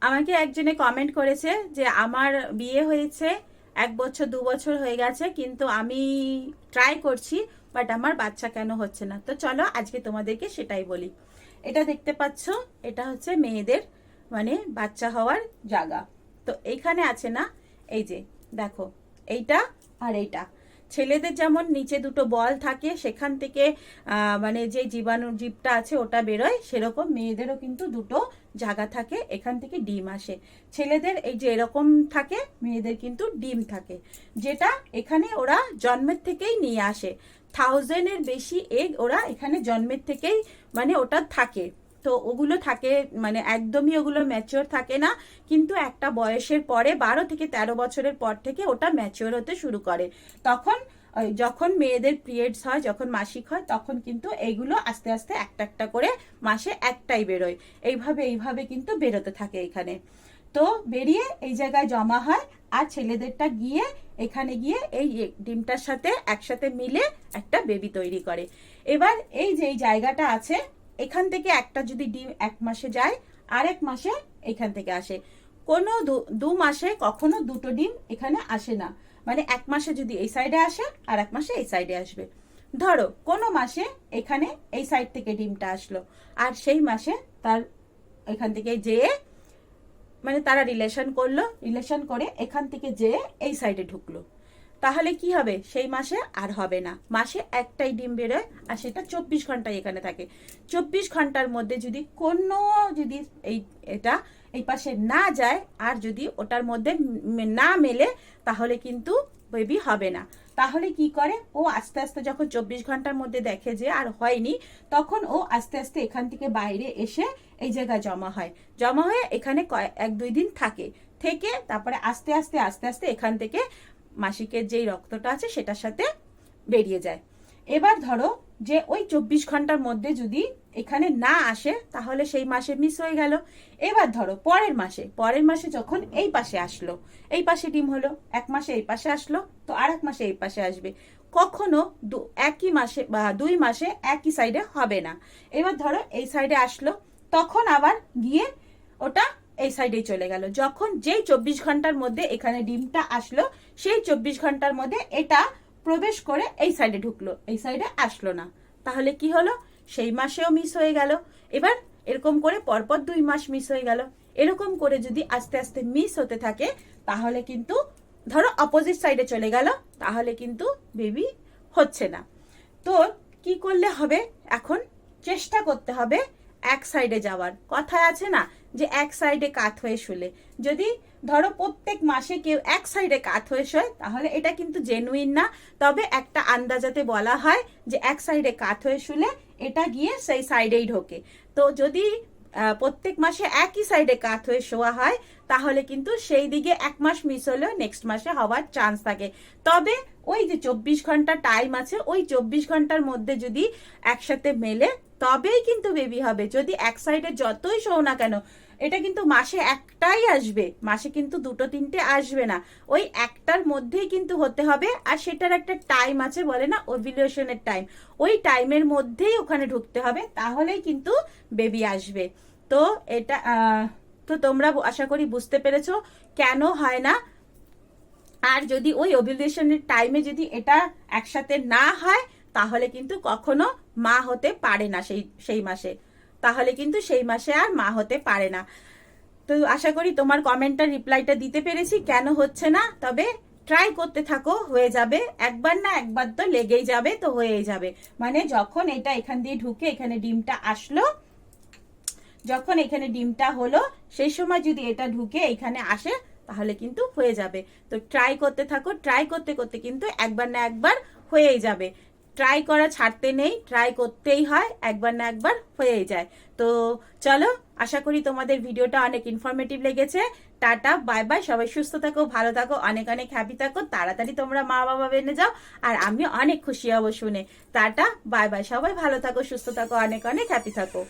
আমাকে একজনে কমেন্ট করেছে যে আমার বিয়ে হয়েছে 1 বছর 2 বছর হয়ে গেছে, কিন্তু আমি ট্রাই করছি, বাট আমার বাচ্চা কেন হচ্ছে না। তো চলো আজকে তোমাদেরকে সেটাই বলি। এটা দেখতে পাচ্ছ, এটা হচ্ছে মেয়েদের মানে বাচ্চা হওয়ার জায়গা। তো এইখানে আছে না, এই যে দেখো, এইটা আর এইটা। ছেলেদের যেমন নিচে দুটো বল থাকে, সেখান থেকে মানে যে জীবটা আছে ওটা বেরোয়, সেরকম মেয়েদেরও কিন্তু দুটো জায়গা থাকে, এখান থেকে ডিম আসে। ছেলেদের এই যে এরকম থাকে, মেয়েদের কিন্তু ডিম থাকে, যেটা এখানে ওরা জন্মের থেকেই নিয়ে আসে। 1000-এর বেশি এগ ওরা এখানে জন্মের থেকেই মানে ওটা থাকে। তো ওগুলো থাকে মানে একদমই ওগুলো ম্যাচিওর থাকে না, কিন্তু একটা বয়সের পরে 12 থেকে 13 বছরের পর থেকে ওটা ম্যাচিওর হতে শুরু করে। তখন যখন মেয়েদের পিরিয়ডস হয়, যখন মাসিক হয়, তখন কিন্তু এইগুলো আস্তে আস্তে একটা একটা করে মাসে একটাই বেরোয়। এইভাবে এইভাবে কিন্তু বেরোতে থাকে এখানে। তো বেরিয়ে এই জায়গায় জমা হয়, আর ছেলেদেরটা গিয়ে এখানে গিয়ে এই ডিমটার সাথে একসাথে মিলে একটা বেবি তৈরি করে। এবার এই যে এই জায়গাটা আছে, এখান থেকে একটা যদি ডিম 1 মাসে যায়, আরেক মাসে এখান থেকে আসে। কোনো 2 মাসে কখনো দুটো ডিম এখানে আসে না, মানে 1 মাসে যদি এই সাইডে আসে আর 1 মাসে এই সাইডে আসবে। ধরো কোনো মাসে এখানে এই সাইড থেকে ডিমটা আসলো, আর সেই মাসে তার এখান থেকে যেয়ে মানে তারা রিলেশন করলো, রিলেশন করে এখান থেকে যেয়ে এই সাইডে ঢুকলো, তাহলে কি হবে? সেই মাসে আর হবে না। মাসে একটাই ডিম বেরোয়, আর সেটা 24 ঘন্টায় এখানে থাকে। 24 ঘন্টার মধ্যে যদি কোনো যদি এটা এই পাশে না যায়, আর যদি ওটার মধ্যে না মেলে, তাহলে কিন্তু বেবি হবে না। তাহলে কি করে? ও আস্তে আস্তে যখন 24 ঘন্টার মধ্যে দেখে যে আর হয়নি, তখন ও আস্তে আস্তে এখান থেকে বাইরে এসে এই জায়গায় জমা হয়। জমা হয়ে এখানে 1-2 দিন থাকে, থেকে তারপরে আস্তে আস্তে আস্তে আস্তে এখান থেকে মাসিকের যেই রক্তটা আছে সেটার সাথে বেরিয়ে যায়। এবার ধরো যে ওই 24 ঘন্টার মধ্যে যদি এখানে না আসে, তাহলে সেই মাসে মিস হয়ে গেল। এবার ধরো পরের মাসে যখন এই পাশে আসলো, এই পাশে ডিম হলো, 1 মাসে এই পাশে আসলো, তো আর 1 মাসে এই পাশে আসবে। কখনো একই মাসে বা 2 মাসে একই সাইডে হবে না। এবার ধরো এই সাইডে আসলো, তখন আবার গিয়ে ওটা এই সাইডে চলে গেল। যখন যেই 24 ঘন্টার মধ্যে এখানে ডিমটা আসলো, সেই 24 ঘন্টার মধ্যে এটা প্রবেশ করে এই সাইডে ঢুকলো, এই সাইডে আসলো না, তাহলে কি হলো? সেই মাসেও মিস হয়ে গেল। এবার এরকম করে পরপর 2 মাস মিস হয়ে গেল। এরকম করে যদি আস্তে আস্তে মিস হতে থাকে, তাহলে কিন্তু ধরো অপোজিট সাইডে চলে গেল, তাহলে কিন্তু বেবি হচ্ছে না। তো কি করলে হবে? এখন চেষ্টা করতে হবে এক সাইডে যাওয়ার। কথায় আছে না যে এক সাইডে কাত হয়ে শুলে, যদি ধরো প্রত্যেক মাসে কেউ এক সাইডে কাত হয়ে শোয়, তাহলে এটা কিন্তু জেনুইন না। তবে একটা আন্দাজাতে বলা হয় যে এক সাইডে কাত হয়ে শুলে এটা গিয়ে সেই সাইডেই ঢোকে। তো যদি প্রত্যেক মাসে একই সাইডে কাত হয়ে শোয়া হয়, তাহলে কিন্তু সেই দিকে 1 মাস মিস হলেও নেক্সট মাসে হওয়ার চান্স থাকে। তবে ওই যে 24 ঘন্টা টাইম আছে, ওই 24 ঘন্টার মধ্যে যদি একসাথে মেলে, তবেই কিন্তু বেবি হবে। যদি এক সাইডে যতই শোও না কেন, এটা কিন্তু মাসে একটাই আসবে, মাসে কিন্তু 2-3টে আসবে না। ওই একটার মধ্যেই কিন্তু হতে হবে, আর সেটার একটা টাইম আছে, বলে না ওভিলেশনের টাইম, ওই টাইমের মধ্যেই ওখানে ঢুকতে হবে, তাহলেই কিন্তু বেবি আসবে। তো এটা তো তোমরা আশা করি বুঝতে পেরেছো কেন হয় না। আর যদি ওই ওভিলেশনের টাইমে যদি এটা একসাথে না হয়, তাহলে কিন্তু কখনো মা হতে পারে না সেই মাসে, তাহলে কিন্তু সেই মাসে আর মা হতে পারে না। তো আশা করি তোমার কমেন্টটার রিপ্লাইটা দিতে পেরেছি কেন হচ্ছে না। তবে ট্রাই করতে থাকো, হয়ে যাবে। একবার না একবার তো লেগেই যাবে, তো হয়েই যাবে। মানে যখন এটা এখান দিয়ে ঢুকে এখানে ডিমটা আসলো, যখন এখানে ডিমটা হলো, সেই সময় যদি এটা ঢুকে এখানে আসে, তাহলে কিন্তু হয়ে যাবে। তো ট্রাই করতে থাকো, ট্রাই করতে করতে কিন্তু একবার না একবার হয়েই যাবে। ট্রাই করা ছাড়তে নেই, ট্রাই করতেই হয়, একবার না একবার হয়েই যায়। তো চলো, আশা করি তোমাদের ভিডিওটা অনেক ইনফরমেটিভ লেগেছে। টাটা, বাই বাই, সবাই সুস্থ থাকো, ভালো থাকো, অনেক অনেক হ্যাপি থাকো, তাড়াতাড়ি তোমরা মা বাবা বেনে যাও, আর আমি অনেক খুশি হব শুনে। টাটা, বাই বাই, সবাই ভালো থাকো, সুস্থ থাকো, অনেক অনেক হ্যাপি থাকো।